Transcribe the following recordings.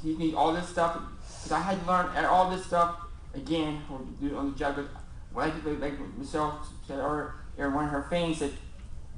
teach me all this stuff, because I had to learn all this stuff again on the job. Because when I did, like Michelle said earlier, one of her things said,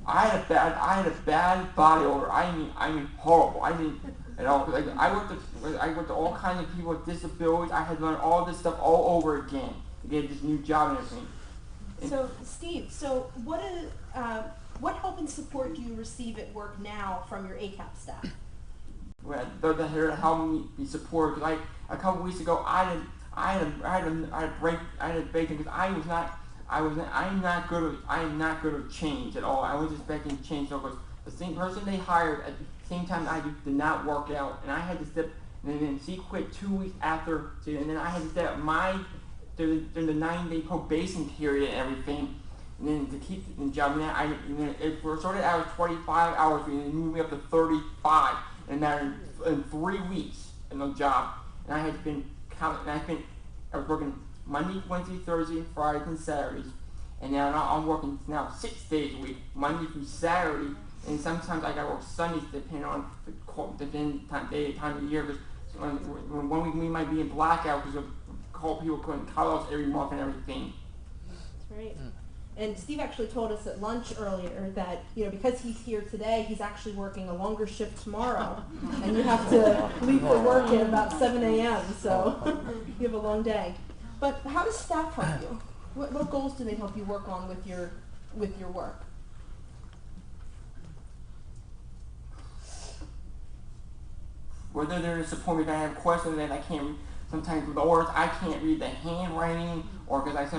I had a bad body odor. I mean horrible. I mean, at all. Like I worked with all kinds of people with disabilities. I had to learn all this stuff all over again to get this new job and everything. So Steve, what help and support do you receive at work now from your ACAP staff? Well, they're here to help me be supported. Because a couple weeks ago, I had a break because I am not good at change at all. I was expecting change because the same person they hired at the same time I did not work out, and I had to step. And then she quit 2 weeks after, and then I had to step during the 9-day probation period and everything. And then to keep the job, it started out as 25 hours, and then moved me up to 35, and now in 3 weeks in the job. And I was working Monday, Wednesday, Thursday, Fridays, and Saturdays. And now I'm working 6 days a week, Monday through Saturday, and sometimes I gotta work Sundays depending on the time of year. Because when 1 week we might be in blackout because people couldn't call us every month and everything. That's right. And Steve actually told us at lunch earlier that, because he's here today, he's actually working a longer shift tomorrow. And you have to leave for work at about 7 a.m., so you have a long day. But how does staff help you? What goals do they help you work on with your work? Whether they're to support me if I have questions that I can't read, sometimes with the orders I can't read the handwriting, or because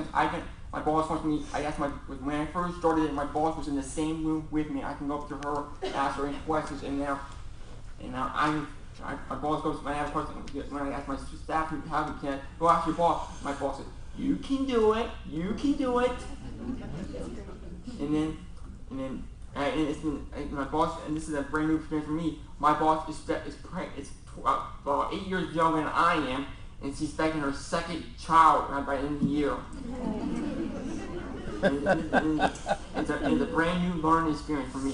my boss wants me. When I first started, my boss was in the same room with me. I can go up to her, ask her any questions, and now my boss goes, when I have a question, when I ask my staff how we can, go ask your boss. My boss says, you can do it. And it's been my boss, and this is a brand new experience for me. My boss is about 8 years younger than I am, and she's expecting her second child by the end of the year. It's a brand new learning experience for me.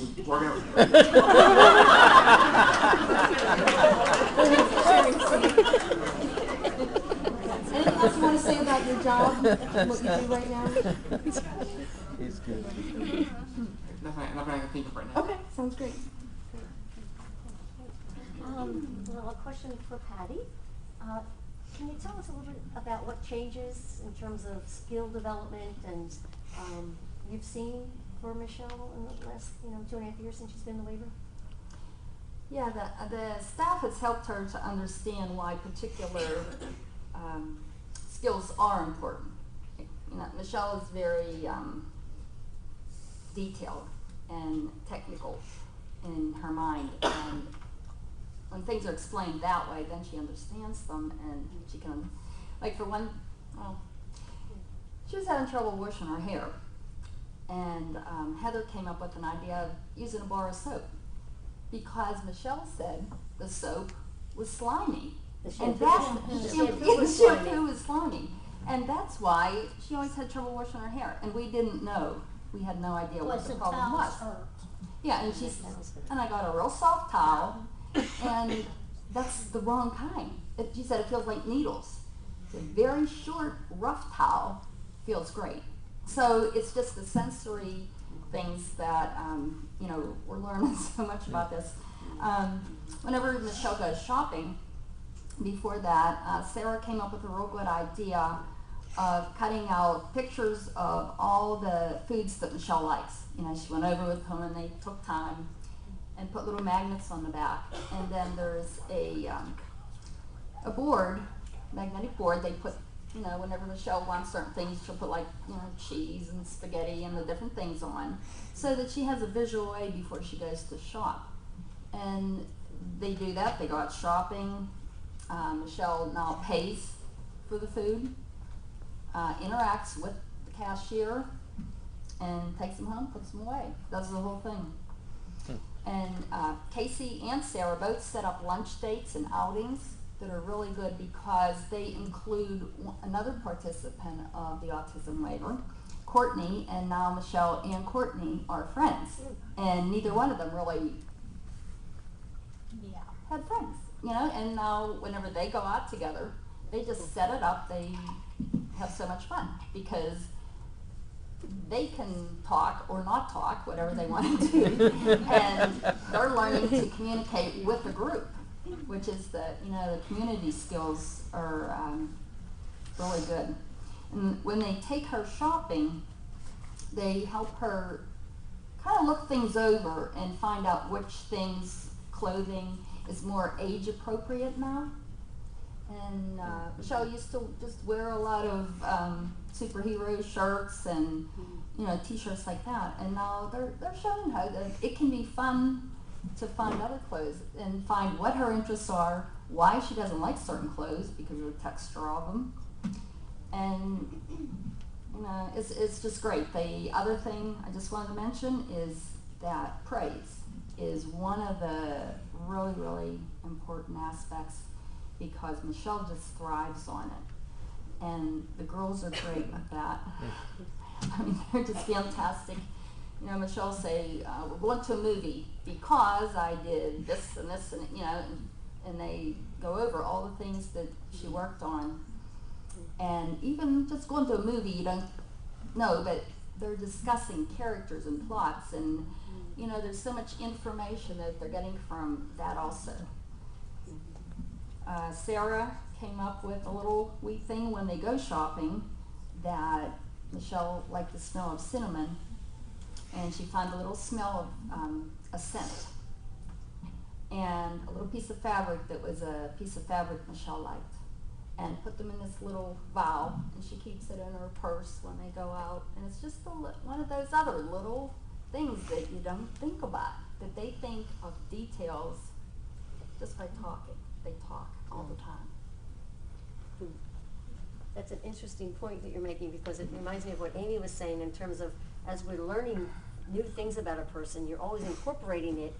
Anything else you want to say about your job, what you do right now? He's good. Nothing I can think of right now. Okay, sounds great. Well, a question for Patty. Can you tell us a little bit about what changes in terms of skill development and you've seen for Michelle in the last 2.5 years since she's been in the waiver? Yeah, the staff has helped her to understand why particular skills are important. Michelle is very detailed and technical in her mind, and when things are explained that way, then she understands them, and she can, she was having trouble washing her hair, and Heather came up with an idea of using a bar of soap, because Michelle said the soap was slimy. The shampoo was slimy. And that's why she always had trouble washing her hair, and we didn't know. We had no idea what the problem was. Yeah, and I got a real soft towel, and that's the wrong kind. She said it feels like needles. A very short, rough towel feels great. So it's just the sensory things that, we're learning so much about this. Whenever Michelle goes shopping, before that, Sarah came up with a real good idea of cutting out pictures of all the foods that Michelle likes. She went over with them and they took time and put little magnets on the back. And then there's a board, magnetic board. They put, whenever Michelle wants certain things, she'll put cheese and spaghetti and the different things on, so that she has a visual aid before she goes to shop. And they do that. They go out shopping. Michelle now pays for the food, interacts with the cashier, and takes them home, puts them away, does the whole thing. And Casey and Sarah both set up lunch dates and outings that are really good because they include another participant of the autism waiver, Courtney, and now Michelle and Courtney are friends. And neither one of them really had friends. you know, and now whenever they go out together, they just set it up. They have so much fun because they can talk or not talk, whatever they want to do, and they're learning to communicate with the group, which is the community skills are really good. And when they take her shopping, they help her kind of look things over and find out which things, clothing, is more age appropriate now. And Michelle used to just wear a lot of superhero shirts and t-shirts like that, and now they're showing her that it can be fun to find other clothes and find what her interests are, why she doesn't like certain clothes because of the texture of them, and it's just great. The other thing I just wanted to mention is that praise is one of the really, really important aspects because Michelle just thrives on it. And the girls are great with that. I mean, they're just fantastic. Michelle say, we're going to a movie because I did this and this and they go over all the things that she worked on. And even just going to a movie, you don't know, but they're discussing characters and plots, and there's so much information that they're getting from that also. Sarah came up with a little wee thing when they go shopping that Michelle liked the smell of cinnamon, and she found a little smell of a scent and a little piece of fabric that was a piece of fabric Michelle liked, and put them in this little vial, and she keeps it in her purse when they go out. And it's just one of those other little things that you don't think about, that they think of details just by talking. They talk all the time. That's an interesting point that you're making, because it reminds me of what Amy was saying in terms of, as we're learning new things about a person, you're always incorporating it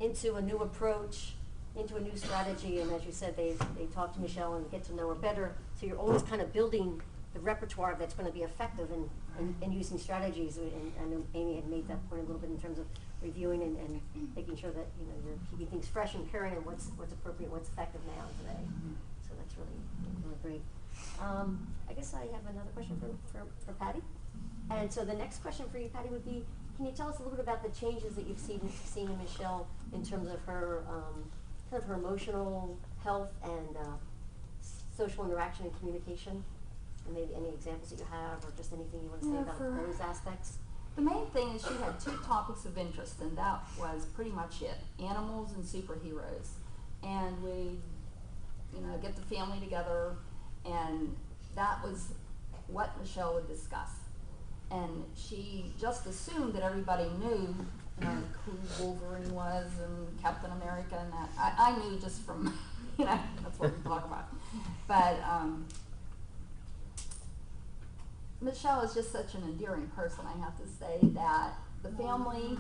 into a new approach, into a new strategy. And as you said, they talk to Michelle and get to know her better, so you're always kind of building the repertoire that's going to be effective in using strategies. And I know Amy had made that point a little bit in terms of reviewing and making sure that you're keeping things fresh and current, and what's appropriate, what's effective now today. So that's really great. I guess I have another question for Patty. And so the next question for you, Patty, would be, can you tell us a little bit about the changes that you've seen in Michelle in terms of her kind of her emotional health and social interaction and communication? And maybe any examples that you have, or just anything you want to say about those aspects? The main thing is she had 2 topics of interest, and that was pretty much it: animals and superheroes. And we, get the family together, and that was what Michelle would discuss. And she just assumed that everybody knew, who Wolverine was and Captain America and that. I knew just from, that's what we talk about. But Michelle is just such an endearing person, I have to say, that the family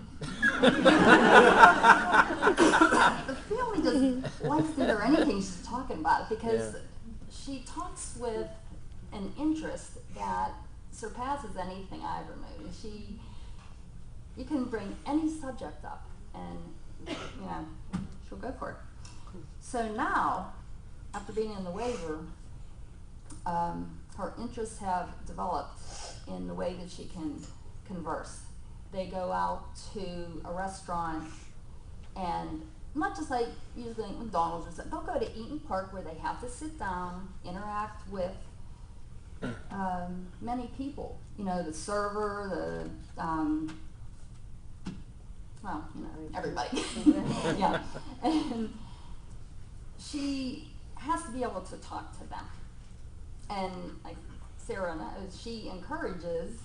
just likes to hear anything she's talking about, because she talks with an interest that surpasses anything I ever knew. You can bring any subject up, and she'll go for it. So now, after being in the waiver, her interests have developed in the way that she can converse. They go out to a restaurant, and not just like usually McDonald's or something. They'll go to Eaton Park, where they have to sit down, interact with many people. The server, everybody. Yeah. And she has to be able to talk to them. And like Sarah knows, she encourages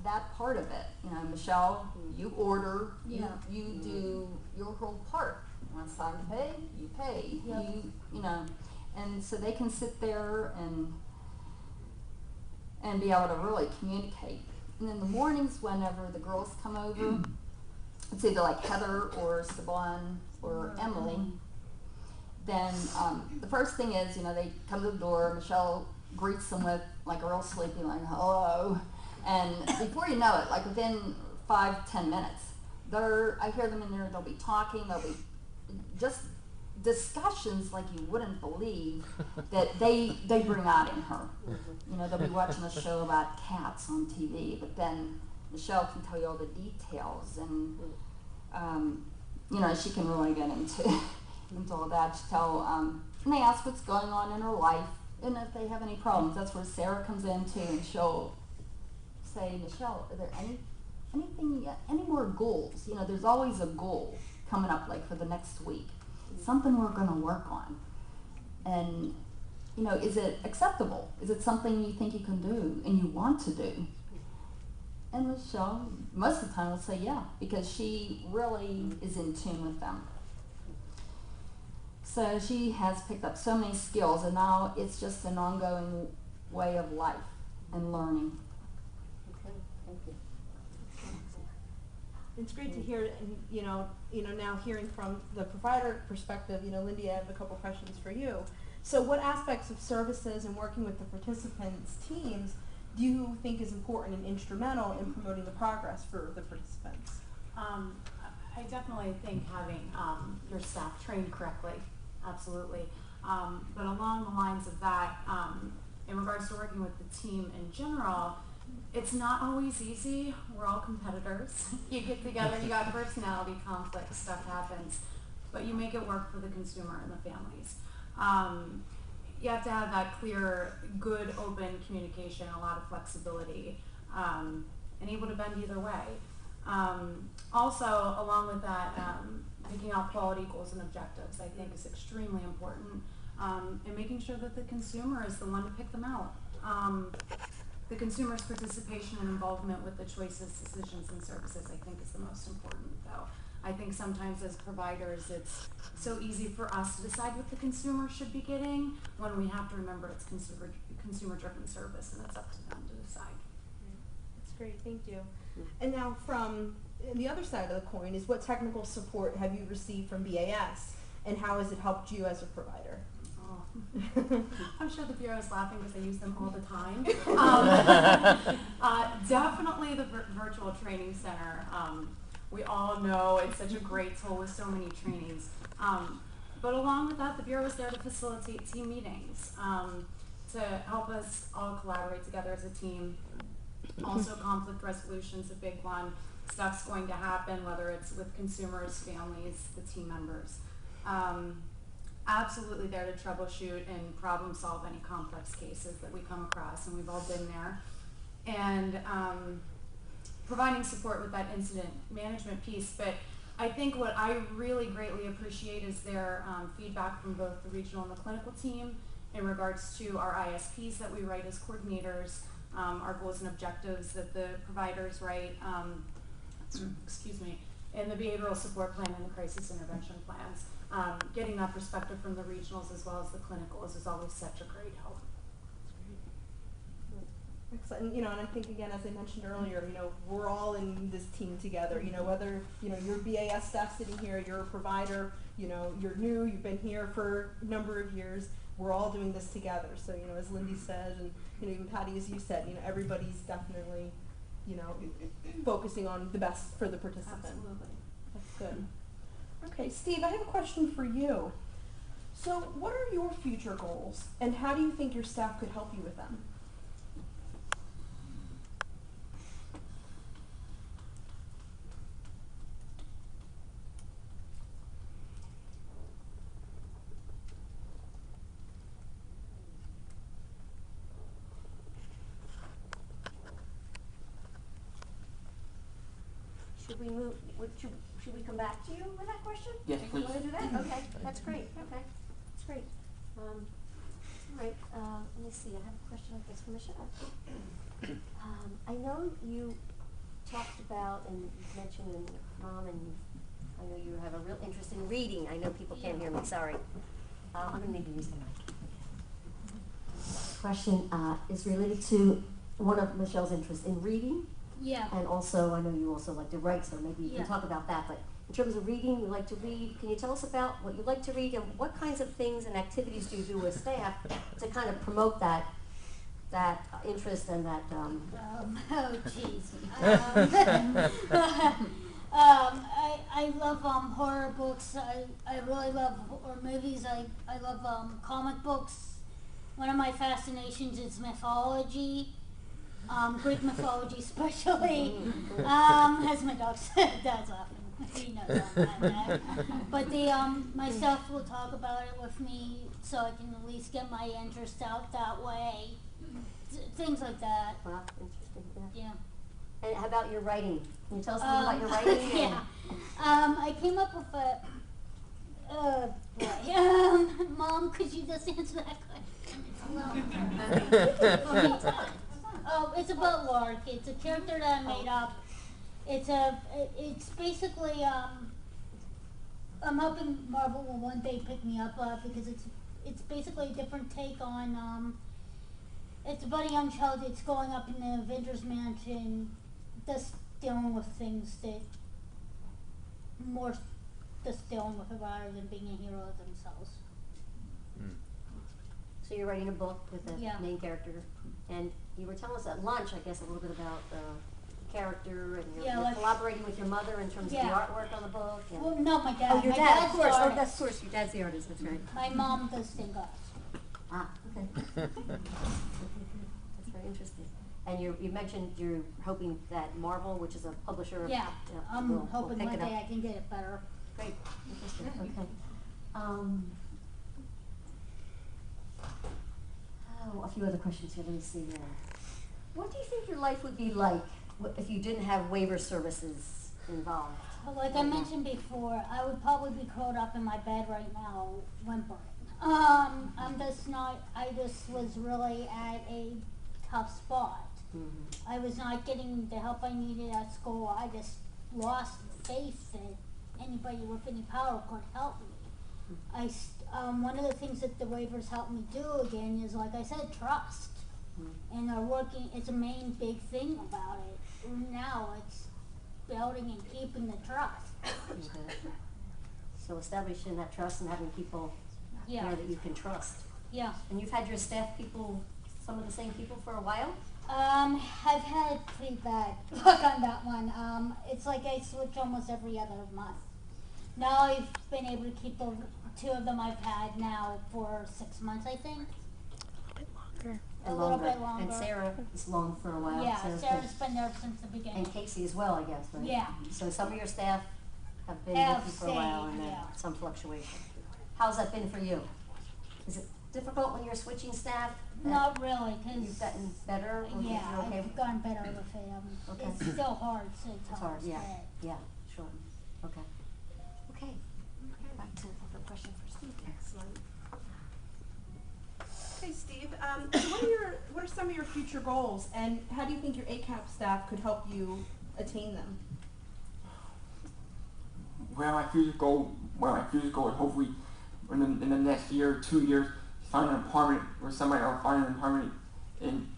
that part of it. Michelle, you order, you do your whole part. When it's time to pay, you pay. Yep. And so they can sit there and be able to really communicate. And in the mornings, whenever the girls come over, it's either like Heather or Saban or Emily, then the first thing is, they come to the door, Michelle greets them with like a real sleepy, like, hello. And before you know it, like within 5-10 minutes, I hear them in there, they'll be talking, they'll be just discussions like you wouldn't believe that they bring out in her. You know, they'll be watching a show about cats on TV, but then Michelle can tell you all the details, and you know, she can really get into all that. She tell, and they ask what's going on in her life, and if they have any problems. That's where Sarah comes in too, and she'll say, Michelle, are there any more goals? You know, there's always a goal coming up, like for the next week, something we're going to work on. And, you know, is it acceptable? Is it something you think you can do and you want to do? And Michelle, most of the time, will say yeah, because she really is in tune with them. So she has picked up so many skills, and now it's just an ongoing way of life and learning. Okay, thank you. It's great to hear, and you know, now hearing from the provider perspective, you know, Lindy, I have a couple questions for you. So what aspects of services and working with the participants' teams do you think is important and instrumental in promoting the progress for the participants? I definitely think having your staff trained correctly, absolutely. But along the lines of that, in regards to working with the team in general, it's not always easy. We're all competitors. You get together, you got personality conflict, stuff happens, but you make it work for the consumer and the families. You have to have that clear, good, open communication, a lot of flexibility, and able to bend either way. Also, along with that, picking out quality goals and objectives, I think, is extremely important, and making sure that the consumer is the one to pick them out. The consumer's participation and involvement with the choices, decisions, and services, I think, is the most important, though. I think sometimes as providers, it's so easy for us to decide what the consumer should be getting, when we have to remember it's consumer-driven service, and it's up to them to decide. That's great, thank you. And now from the other side of the coin is, what technical support have you received from BAS, and how has it helped you as a provider? I'm sure the Bureau is laughing because I use them all the time. Definitely the virtual training center. We all know it's such a great tool with so many trainings. But along with that, the Bureau is there to facilitate team meetings, to help us all collaborate together as a team. Also, conflict resolution is a big one. Stuff's going to happen, whether it's with consumers, families, the team members. Absolutely there to troubleshoot and problem solve any complex cases that we come across, and we've all been there. And providing support with that incident management piece. But I think what I really greatly appreciate is their feedback from both the regional and the clinical team in regards to our ISPs that we write as coordinators, our goals and objectives that the providers write, excuse me, and the behavioral support plan and the crisis intervention plans. Getting that perspective from the regionals as well as the clinicals is always such a great help. Excellent. And, you know, and I think, again, as I mentioned earlier, you know, we're all in this team together. You know, whether, you know, you're BAS staff sitting here, you're a provider, you know, you're new, you've been here for a number of years, we're all doing this together. So, you know, as Lindy said, and, you know, even Patty, as you said, you know, everybody's definitely, you know, focusing on the best for the participant. Absolutely. That's good. Okay, Steve, I have a question for you. So what are your future goals, and how do you think your staff could help you with them? Should we move, should we come back to you with that question? Yes, You please. want to do that? Okay, that's great, okay, that's great. All right, let me see, I have a question, I guess, for Michelle. I know you talked about, and you mentioned in Mom, and I know you have a real interest in reading. I know people can't hear me, sorry. I'm going to need to use the mic. Question is related to one of Michelle's interests in reading. Yeah. And also, I know you also like to write, so maybe you Yeah. can talk about that. But in terms of reading, you like to read. Can you tell us about what you like to read, and what kinds of things and activities do you do with staff to kind of promote that interest and that? Oh, geez. I love horror books. I really love horror movies. I love comic books. One of my fascinations is mythology, Greek mythology especially. As my dog said, Dad's laughing. He knows that. But my staff will talk about it with me, so I can at least get my interest out that way. Things like that. Wow, interesting. Yeah. And how about your writing? Can you tell us a little about your writing? Yeah. I came up with Mom, could you just answer that question? It's about Lark. It's a character that I made up. It's basically, I'm hoping Marvel will one day pick me up, because it's basically a different take on, it's about a young child that's going up in the Avengers Mansion, just dealing with things that more just dealing with it rather than being a hero themselves. So you're writing a book with a Yeah. main character, and you were telling us at lunch, I guess, a little bit about the character, and you're collaborating with your mother in terms of the artwork on the book. And Well, no, my dad. oh, your My dad, of dad's course. the Oh, artist. that's of course. Your dad's the artist. That's right. My mom does think us. Ah, okay. That's very interesting. And you mentioned you're hoping that Marvel, which is a publisher, Yeah, I'm will hoping pick one it up. day I can get it better. Great, interesting. Okay. Oh, a few other questions here. Let me see here. What do you think your life would be like if you didn't have waiver services involved? Like I mentioned before, I would probably be curled up in my bed right now, whimpering. I just was really at a tough spot. Mm-hmm. I was not getting the help I needed at school. I just lost faith that anybody with any power could help me. One of the things that the waivers helped me do again is, like I said, trust. And it's a main big thing about it. Now it's building and keeping the trust. Okay. So establishing that trust and having people Yeah. there that you can trust. Yeah. And you've had your staff people, some of the same people for a while? I've had pretty bad luck on that one. It's like I switch almost every other month. Now I've been able to keep the two of them I've had now for 6 months, I think. A little bit longer. And Sarah is long for a while. Yeah, Sarah's Sarah's been there since the beginning. and Casey as well, I guess, right? Yeah. So some of your staff have been Have with you for a while, stayed, and then yeah. some fluctuation. How's that been for you? Is it difficult when you're switching staff? Not really, You've because gotten better, or yeah, you're okay? I've gotten better with it. Okay. It's still hard to It's tell hard, us yeah, that. yeah, sure, okay. Okay, back to the question for Steve. Excellent. Hey Steve, so what are some of your future goals, and how do you think your ACAP staff could help you attain them? My future goal is hopefully in the next year or 2 years, find an apartment or somebody, or find an apartment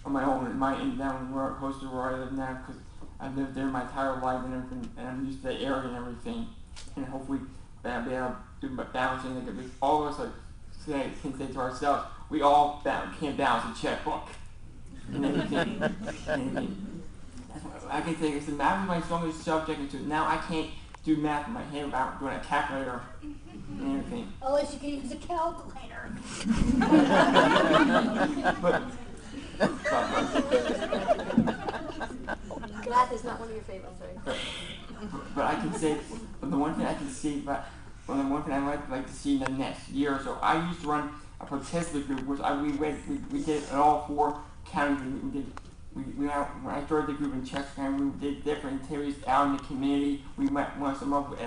on my own, down where close to where I live now, because I've lived there my entire life and everything, and I'm used to the area and everything, and hopefully be able to do balancing. Like all of us can say to ourselves, we all can't balance a checkbook and everything. That's what I can say is the math is my strongest subject into now I can't do math in my head without doing a calculator and everything. Unless you can use a calculator. but Math is not one of your favorites, right? but I can say the one thing I can see, but the one thing I like to see in the next year or so. I used to run a protest group, which we did in all 4 counties. When I started the group in Chester County, we did different activities out in the community. We met once a month